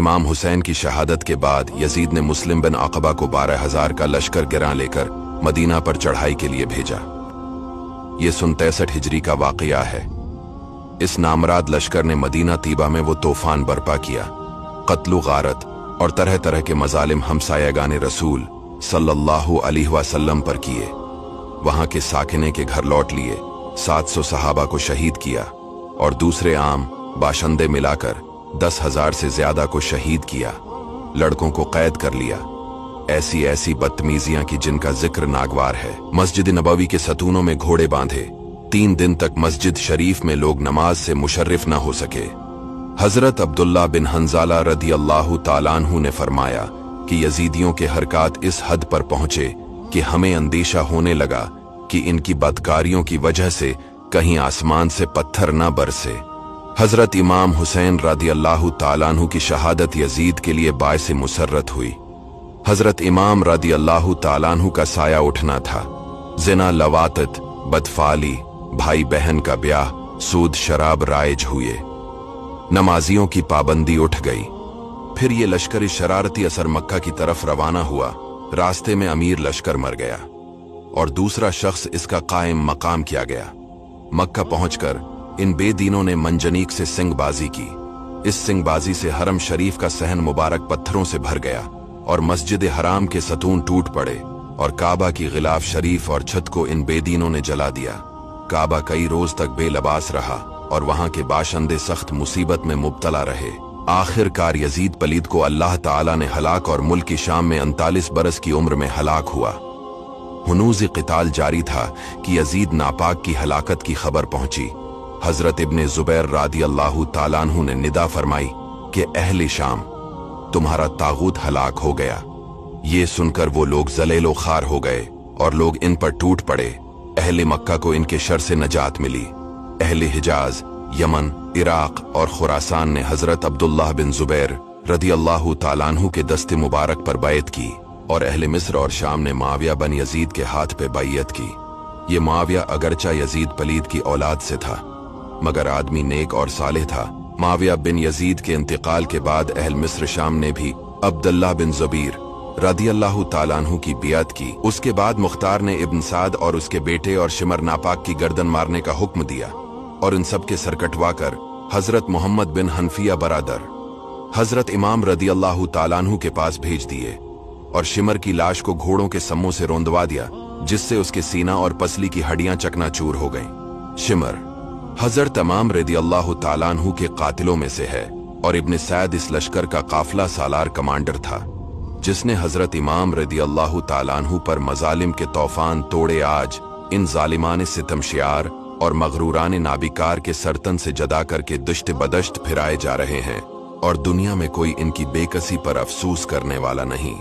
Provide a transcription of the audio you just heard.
इमाम हुसैन की शहादत के बाद यजीद ने मुस्लिम बिन अक़बा को 12,000 का लश्कर गिरा लेकर मदीना पर चढ़ाई के लिए भेजा। ये सन 63 हिजरी का वाक़या है। इस नामराद लश्कर ने मदीना तीबा में वो तूफान बर्पा किया, कत्ल गारत और तरह तरह के मजालिम हमसायागाने रसूल सल्लल्लाहु अलैहि वसल्लम पर किए। वहां के साकिने के घर लौट लिए, 700 सहाबा को शहीद किया और दूसरे आम बाशिंदे मिलाकर 10,000 से ज्यादा को शहीद किया। लड़कों को कैद कर लिया। ऐसी ऐसी बदतमीजियां की जिनका जिक्र नागवार है। मस्जिद नबवी के सतूनों में घोड़े बांधे, 3 दिन तक मस्जिद शरीफ में लोग नमाज से मुशर्रिफ न हो सके। हजरत अब्दुल्ला बिन हंजाला रदी अल्लाह ताला अन्हु ने फरमाया कि यजीदियों के हरकात इस हद पर पहुंचे कि हमें अंदेशा होने लगा कि इनकी बदकारियों की वजह से कहीं आसमान से पत्थर न बरसे। हजरत इमाम हुसैन रदी अल्लाह ताला अन्हु की शहादत यजीद के लिए बायसे मुसर्रत हुई। हजरत इमाम रदी अल्लाह ताला अन्हु का साया उठना था। जिना, लवातत, बदफाली, भाई बहन का ब्याह, सूद शराब राइज हुए। नमाजियों की पाबंदी उठ गई। फिर ये लश्कर शरारती असर मक्का की तरफ रवाना हुआ। रास्ते में अमीर लश्कर मर गया और दूसरा शख्स इसका कायम मकाम किया गया। मक्का पहुंचकर इन बेदीनों ने मंजनीक से सिंगबाजी की। इस सिंगबाजी से हरम शरीफ का सहन मुबारक पत्थरों से भर गया और मस्जिद हराम के सतून टूट पड़े और काबा की गिलाफ शरीफ और छत को इन बेदीनों ने जला दिया। काबा कई रोज तक बेलबास रहा और वहां के बाशिंदे सख्त मुसीबत में मुब्तला रहे। आखिरकार यजीद पलीद को अल्लाह ताला ने हलाक और मुल्क की शाम में 39 बरस की उम्र में हलाक हुआ। हुनूज क़िताल जारी था कि यजीद नापाक की हलाकत की खबर पहुंची। हजरत इब्ने जुबैर रादी अल्लाह ताला अन्हु ने निदा फरमाई कि अहले शाम, तुम्हारा तागूत हलाक हो गया। ये सुनकर वो लोग जलेलो खार हो गए और लोग इन पर टूट पड़े। अहले मक्का को इनके शर से नजात मिली। अहले हिजाज, यमन, इराक और खुरासान ने हजरत अब्दुल्लाह बिन जुबैर रदी अल्लाह ताला अन्हु के दस्ते मुबारक पर बैत की और अहले मिस्र और शाम ने मुआविया बन यजीद के हाथ पे बैयत की। ये मुआविया अगरचा यजीद पलीद की औलाद से था, मगर आदमी नेक और सालेह था। मुआविया बिन यजीद के इंतकाल के बाद अहल मिस्र शाम ने भी अब्दुल्लाह बिन जुबैर रदी अल्लाह ताला अन्हु की बियात की। उसके बाद मुख्तार ने इब्न साद और उसके बेटे और शिमर नापाक की गर्दन मारने का हुक्म दिया और इन सब के सर कटवा कर हजरत मोहम्मद बिन हनफिया बरादर हजरत इमाम रदी अल्लाह ताला अन्हु के पास भेज दिए और शिमर की लाश को घोड़ों के सम्मों से रोंदवा दिया, जिससे उसके सीना और पसली की हड्डियां चकनाचूर हो गईं। शिमर हजरत इमाम रदी अल्लाह ताला अन्हु के कातिलों में से है और इब्न सैद इस लश्कर का काफिला सालार कमांडर था, जिसने हजरत इमाम रदी अल्लाह ताला अन्हु पर मजालिम के तूफान तोड़े। आज इन जालिमान सितमशियार और मगरूरान नाबिकार के सरतन से जदा करके दुश्त बदश्त फिराए जा रहे हैं और दुनिया में कोई इनकी बेकसी पर अफसूस करने वाला नहीं।